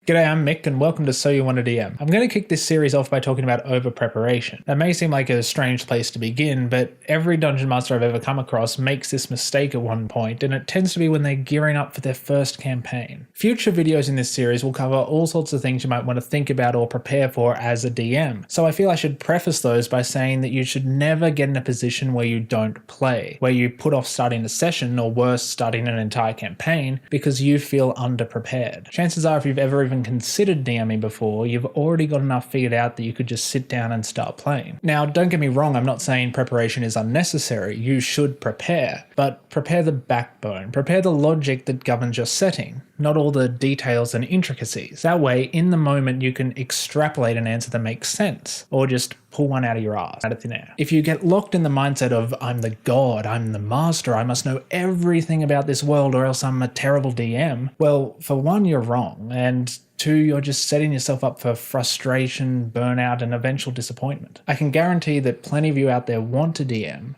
G'day, I'm Mick and welcome to So You Want a DM. I'm going to kick this series off by talking about over-preparation. That may seem like a strange place to begin, but every dungeon master I've ever come across makes this mistake at one point, and it tends to be when they're gearing up for their first campaign. Future videos in this series will cover all sorts of things you might want to think about or prepare for as a DM, so I feel I should preface those by saying that you should never get in a position where you don't play, where you put off starting a session or worse, starting an entire campaign because you feel underprepared. Chances are if you've ever even considered DMing before, you've already got enough figured out that you could just sit down and start playing. Now, don't get me wrong, I'm not saying preparation is unnecessary. You should prepare, but prepare the backbone. Prepare the logic that governs your setting, not all the details and intricacies. That way, in the moment, you can extrapolate an answer that makes sense, or just pull one out of your ass, out of thin air. If you get locked in the mindset of, I'm the god, I'm the master, I must know everything about this world or else I'm a terrible DM, well, for one, you're wrong, and two, you're just setting yourself up for frustration, burnout, and eventual disappointment. I can guarantee that plenty of you out there want to DM,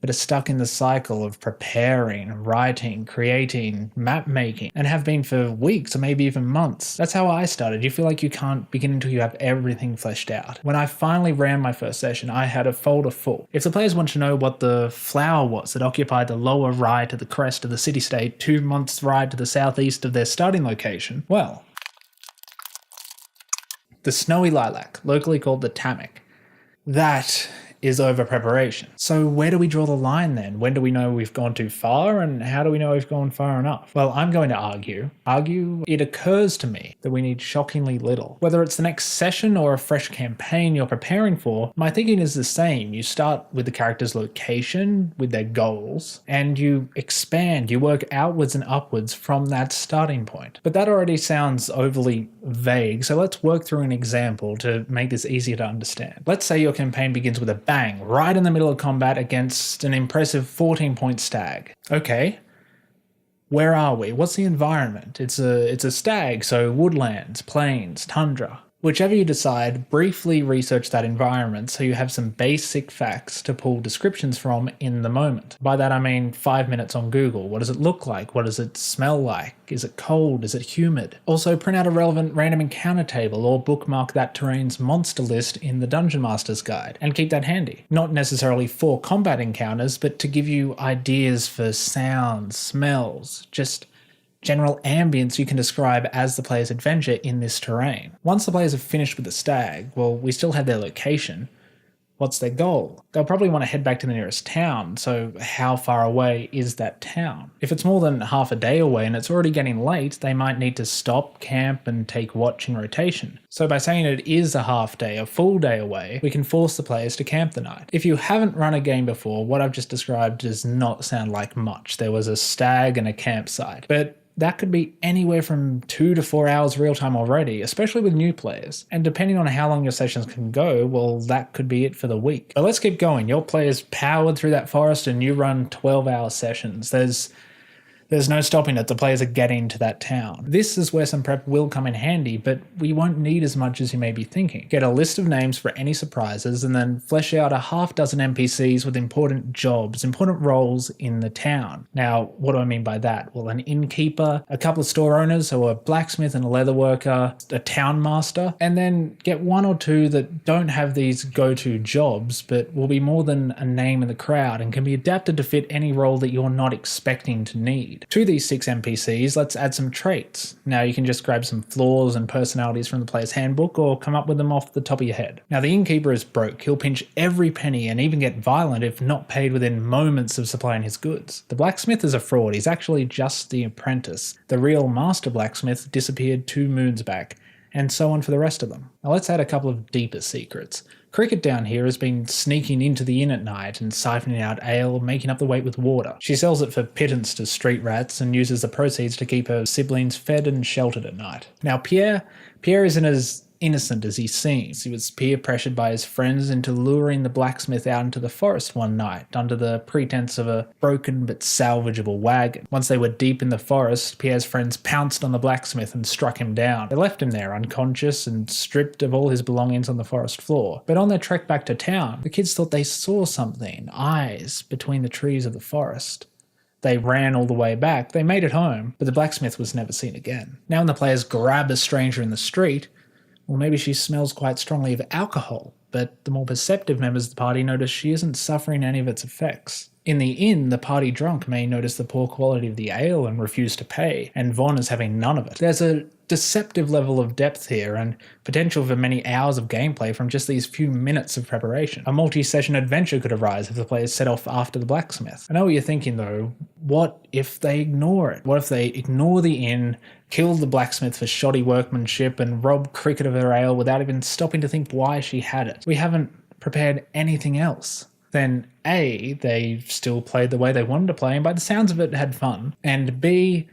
but are stuck in the cycle of preparing, writing, creating, map making, and have been for weeks or maybe even months. That's how I started. You feel like you can't begin until you have everything fleshed out. When I finally ran my first session, I had a folder full. If the players want to know what the flower was that occupied the lower right of the crest of the city-state 2 months' ride to the southeast of their starting location, well, the snowy lilac, locally called the tammock. That is over preparation. So where do we draw the line then? When do we know we've gone too far, and how do we know we've gone far enough? Well, I'm going to argue it occurs to me that we need shockingly little. Whether it's the next session or a fresh campaign you're preparing for, my thinking is the same. You start with the character's location, with their goals, and you expand, you work outwards and upwards from that starting point. But that already sounds overly vague, so let's work through an example to make this easier to understand. Let's say your campaign begins with a bang, right in the middle of combat against an impressive 14-point stag. Okay, where are we? What's the environment? It's a stag, so woodlands, plains, tundra. Whichever you decide, briefly research that environment so you have some basic facts to pull descriptions from in the moment. By that I mean 5 minutes on Google. What does it look like? What does it smell like? Is it cold? Is it humid? Also print out a relevant random encounter table or bookmark that terrain's monster list in the Dungeon Master's Guide and keep that handy. Not necessarily for combat encounters, but to give you ideas for sounds, smells, just general ambience you can describe as the player's adventure in this terrain. Once the players have finished with the stag, well, we still have their location. What's their goal? They'll probably want to head back to the nearest town, so how far away is that town? If it's more than half a day away and it's already getting late, they might need to stop, camp, and take watch in rotation. So by saying it is a half day, a full day away, we can force the players to camp the night. If you haven't run a game before, what I've just described does not sound like much. There was a stag and a campsite, but that could be anywhere from 2 to 4 hours real time already, especially with new players. And depending on how long your sessions can go, well, that could be it for the week. But let's keep going. Your players powered through that forest and you run 12-hour sessions. There's no stopping it. The players are getting to that town. This is where some prep will come in handy, but we won't need as much as you may be thinking. Get a list of names for any surprises and then flesh out a half dozen NPCs with important jobs, important roles in the town. Now, what do I mean by that? Well, an innkeeper, a couple of store owners, so a blacksmith and a leather worker, a town master, and then get one or two that don't have these go-to jobs, but will be more than a name in the crowd and can be adapted to fit any role that you're not expecting to need. To these 6 NPCs, let's add some traits. Now you can just grab some flaws and personalities from the player's handbook or come up with them off the top of your head. Now the innkeeper is broke. He'll pinch every penny and even get violent if not paid within moments of supplying his goods. The blacksmith is a fraud. He's actually just the apprentice. The real master blacksmith disappeared 2 moons back, and so on for the rest of them. Now let's add a couple of deeper secrets. Cricket down here has been sneaking into the inn at night and siphoning out ale, making up the weight with water. She sells it for pittance to street rats and uses the proceeds to keep her siblings fed and sheltered at night. Now Pierre isn't as innocent as he seems. He was peer pressured by his friends into luring the blacksmith out into the forest one night under the pretense of a broken but salvageable wagon. Once they were deep in the forest, Pierre's friends pounced on the blacksmith and struck him down. They left him there unconscious and stripped of all his belongings on the forest floor. But on their trek back to town, the kids thought they saw something, eyes between the trees of the forest. They ran all the way back, they made it home, but the blacksmith was never seen again. Now when the players grab a stranger in the street, well, maybe she smells quite strongly of alcohol, but the more perceptive members of the party notice she isn't suffering any of its effects. In the inn, the party drunk may notice the poor quality of the ale and refuse to pay, and Vaughn is having none of it. There's a deceptive level of depth here and potential for many hours of gameplay from just these few minutes of preparation. A multi-session adventure could arise if the players set off after the blacksmith. I know what you're thinking though, what if they ignore it? What if they ignore the inn, kill the blacksmith for shoddy workmanship, and rob Cricket of her ale without even stopping to think why she had it? We haven't prepared anything else. Then A, they still played the way they wanted to play and by the sounds of it had fun, and B,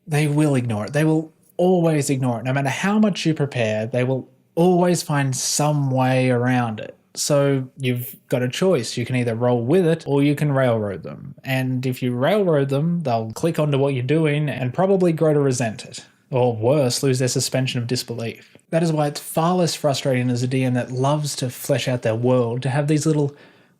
they will ignore it. They will always ignore it. No matter how much you prepare, they will always find some way around it. So you've got a choice. You can either roll with it or you can railroad them. And if you railroad them, they'll click onto what you're doing and probably grow to resent it. Or worse, lose their suspension of disbelief. That is why it's far less frustrating as a DM that loves to flesh out their world to have these little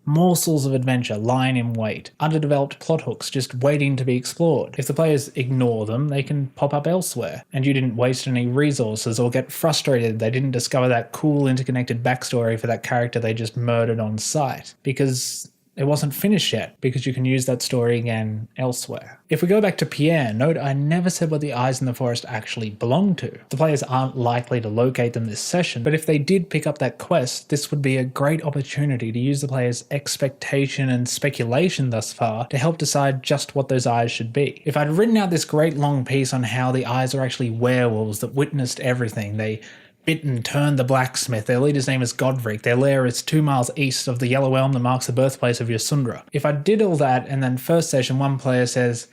morsels of adventure lying in wait, underdeveloped plot hooks just waiting to be explored. If the players ignore them, they can pop up elsewhere, and you didn't waste any resources or get frustrated they didn't discover that cool interconnected backstory for that character they just murdered on sight, because it wasn't finished yet, because you can use that story again elsewhere. If we go back to Pierre, note I never said what the eyes in the forest actually belong to. The players aren't likely to locate them this session, but if they did pick up that quest, this would be a great opportunity to use the players' expectation and speculation thus far to help decide just what those eyes should be. If I'd written out this great long piece on how the eyes are actually werewolves that witnessed everything, they bit and turned the blacksmith, their leader's name is Godric, their lair is 2 miles east of the yellow elm that marks the birthplace of Yasundra. If I did all that and then first session one player says,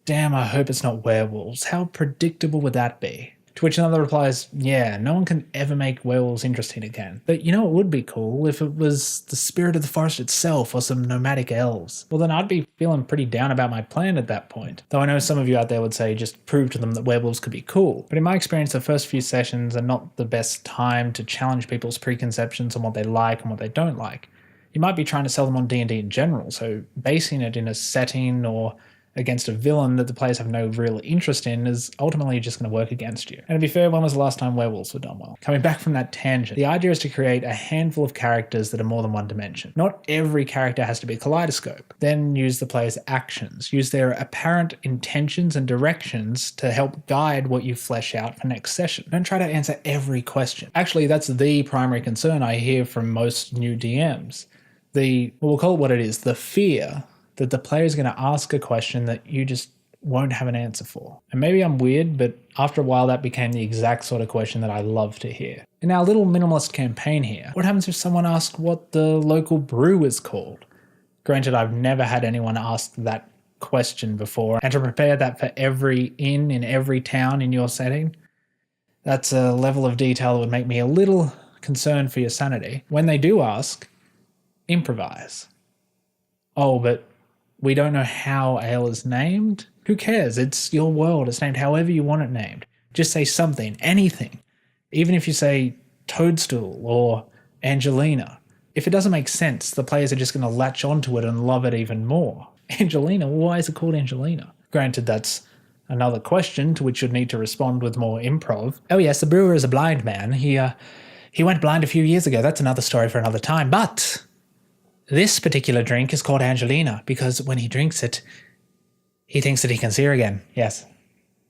"Damn, I hope it's not werewolves," how predictable would that be? To which another replies, "Yeah, no one can ever make werewolves interesting again. But you know what would be cool? If it was the spirit of the forest itself or some nomadic elves." Well, then I'd be feeling pretty down about my plan at that point. Though I know some of you out there would say just prove to them that werewolves could be cool. But in my experience, the first few sessions are not the best time to challenge people's preconceptions on what they like and what they don't like. You might be trying to sell them on D&D in general, so basing it in a setting or against a villain that the players have no real interest in is ultimately just going to work against you. And to be fair, when was the last time werewolves were done well? Coming back from that tangent, the idea is to create a handful of characters that are more than one dimension. Not every character has to be a kaleidoscope. Then use the player's actions. Use their apparent intentions and directions to help guide what you flesh out for next session. Don't try to answer every question. Actually, that's the primary concern I hear from most new DMs. We'll call it what it is, the fear that the player is going to ask a question that you just won't have an answer for. And maybe I'm weird, but after a while that became the exact sort of question that I love to hear. In our little minimalist campaign here, what happens if someone asks what the local brew is called? Granted, I've never had anyone ask that question before, and to prepare that for every inn in every town in your setting, that's a level of detail that would make me a little concerned for your sanity. When they do ask, improvise. Oh, but we don't know how ale is named? Who cares? It's your world. It's named however you want it named. Just say something, anything. Even if you say Toadstool or Angelina. If it doesn't make sense, the players are just going to latch onto it and love it even more. Angelina? Why is it called Angelina? Granted, that's another question to which you'd need to respond with more improv. Oh yes, the brewer is a blind man. He went blind a few years ago. That's another story for another time. But this particular drink is called Angelina because when he drinks it, he thinks that he can see her again. Yes.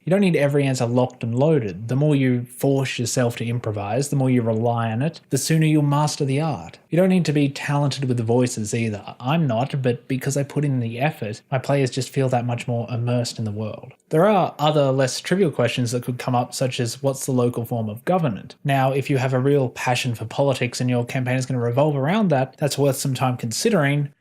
You don't need every answer locked and loaded. The more you force yourself to improvise, the more you rely on it, the sooner you'll master the art. You don't need to be talented with the voices either. I'm not, but because I put in the effort, my players just feel that much more immersed in the world. There are other less trivial questions that could come up, such as what's the local form of government? Now, if you have a real passion for politics and your campaign is going to revolve around that, that's worth some time considering.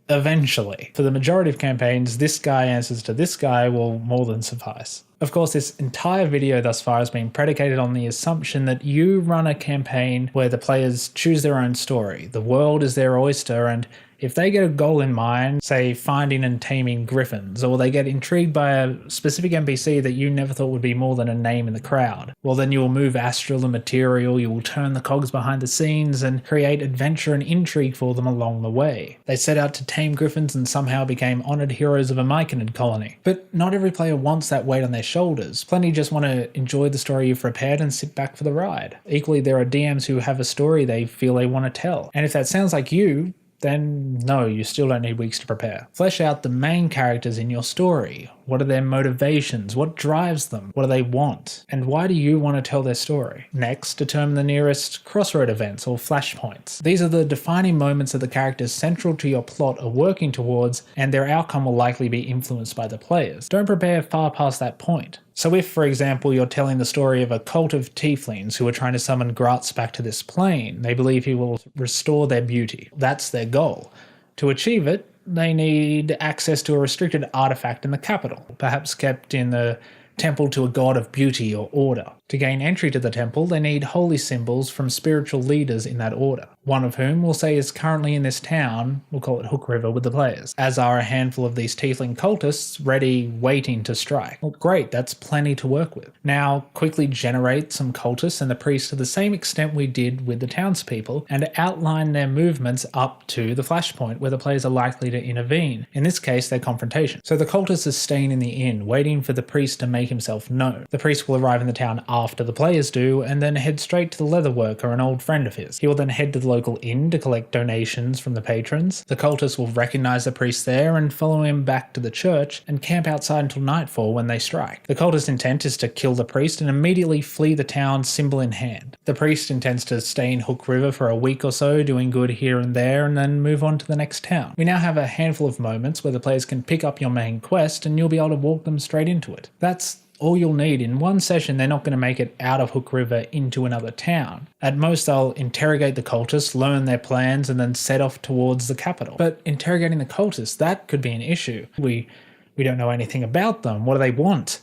Eventually. For the majority of campaigns, this guy answers to this guy will more than suffice. Of course, this entire video thus far has been predicated on the assumption that you run a campaign where the players choose their own story. The world is their oyster, and If they get a goal in mind, say finding and taming griffins, or they get intrigued by a specific NPC that you never thought would be more than a name in the crowd, well then you will move astral and material, you will turn the cogs behind the scenes and create adventure and intrigue for them along the way. They set out to tame griffins and somehow became honoured heroes of a Myconid colony. But not every player wants that weight on their shoulders. Plenty just want to enjoy the story you've prepared and sit back for the ride. Equally, there are DMs who have a story they feel they want to tell. And if that sounds like you, then no, you still don't need weeks to prepare. Flesh out the main characters in your story. What are their motivations? What drives them? What do they want? And why do you want to tell their story? Next, determine the nearest crossroad events or flashpoints. These are the defining moments that the characters central to your plot are working towards, and their outcome will likely be influenced by the players. Don't prepare far past that point. So if, for example, you're telling the story of a cult of tieflings who are trying to summon Gratz back to this plane, they believe he will restore their beauty. That's their goal. To achieve it, they need access to a restricted artifact in the capital, perhaps kept in the temple to a god of beauty or order. To gain entry to the temple, they need holy symbols from spiritual leaders in that order, one of whom we'll say is currently in this town, we'll call it Hook River, with the players, as are a handful of these tiefling cultists ready, waiting to strike. Well, great, that's plenty to work with. Now, quickly generate some cultists and the priests to the same extent we did with the townspeople, and outline their movements up to the flashpoint where the players are likely to intervene, in this case their confrontation. So the cultist is staying in the inn, waiting for the priest to make himself known. The priest will arrive in the town after the players do, and then head straight to the leatherworker, an old friend of his. He will then head to the local inn to collect donations from the patrons. The cultists will recognize the priest there and follow him back to the church and camp outside until nightfall when they strike. The cultist's intent is to kill the priest and immediately flee the town, symbol in hand. The priest intends to stay in Hook River for a week or so, doing good here and there, and then move on to the next town. We now have a handful of moments where the players can pick up your main quest and you'll be able to walk them straight into it. That's all you'll need. In one session, they're not going to make it out of Hook River into another town. At most, they'll interrogate the cultists, learn their plans, and then set off towards the capital. But interrogating the cultists, that could be an issue. We don't know anything about them. What do they want?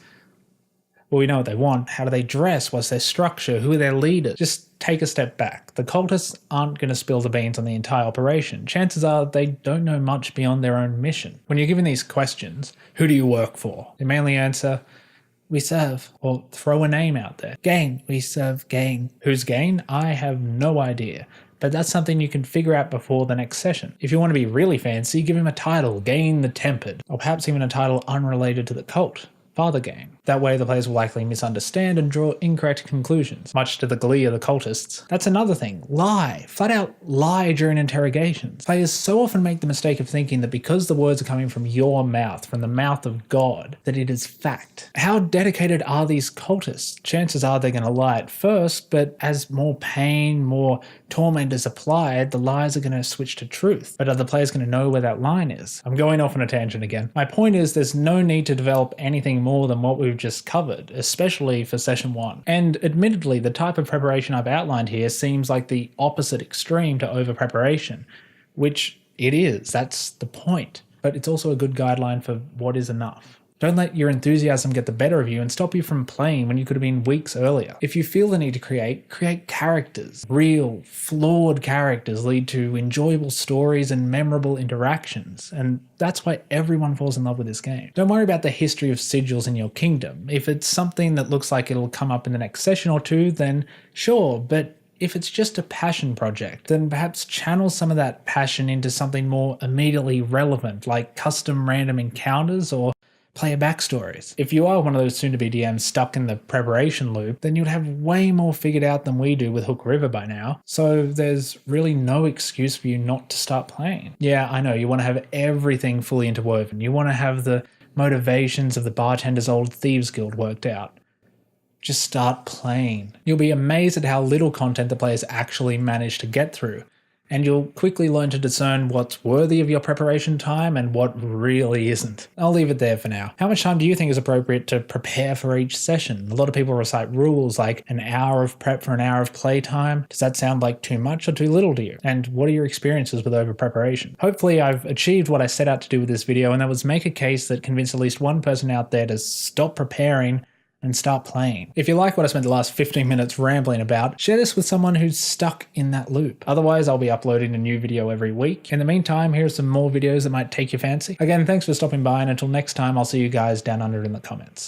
Well, we know what they want. How do they dress? What's their structure? Who are their leaders? Just take a step back. The cultists aren't going to spill the beans on the entire operation. Chances are they don't know much beyond their own mission. When you're given these questions, who do you work for? They mainly answer, we serve, or throw a name out there. Gain, we serve Gain. Who's Gain? I have no idea. But that's something you can figure out before the next session. If you want to be really fancy, give him a title, Gain the Tempered, or perhaps even a title unrelated to the cult, Father Gain. That way the players will likely misunderstand and draw incorrect conclusions, much to the glee of the cultists. That's another thing. Lie. Flat out lie during interrogations. Players so often make the mistake of thinking that because the words are coming from your mouth, from the mouth of God, that it is fact. How dedicated are these cultists? Chances are they're going to lie at first, but as more pain, more torment is applied, the lies are going to switch to truth. But are the players going to know where that line is? I'm going off on a tangent again. My point is there's no need to develop anything more than what we've just covered, especially for session 1. And admittedly, the type of preparation I've outlined here seems like the opposite extreme to over-preparation, which it is, that's the point. But it's also a good guideline for what is enough. Don't let your enthusiasm get the better of you and stop you from playing when you could have been weeks earlier. If you feel the need to create characters. Real, flawed characters lead to enjoyable stories and memorable interactions, and that's why everyone falls in love with this game. Don't worry about the history of sigils in your kingdom. If it's something that looks like it'll come up in the next session or two, then sure, but if it's just a passion project, then perhaps channel some of that passion into something more immediately relevant, like custom random encounters or player backstories. If you are one of those soon-to-be DMs stuck in the preparation loop, then you'd have way more figured out than we do with Hook River by now, so there's really no excuse for you not to start playing. Yeah, I know, you want to have everything fully interwoven. You want to have the motivations of the bartender's old thieves guild worked out. Just start playing. You'll be amazed at how little content the players actually manage to get through, and you'll quickly learn to discern what's worthy of your preparation time and what really isn't. I'll leave it there for now. How much time do you think is appropriate to prepare for each session? A lot of people recite rules like an hour of prep for an hour of playtime. Does that sound like too much or too little to you? And what are your experiences with over-preparation? Hopefully I've achieved what I set out to do with this video, and that was make a case that convinced at least one person out there to stop preparing and start playing. If you like what I spent the last 15 minutes rambling about, share this with someone who's stuck in that loop. Otherwise, I'll be uploading a new video every week. In the meantime, here's some more videos that might take your fancy. Again, thanks for stopping by, and until next time, I'll see you guys down under in the comments.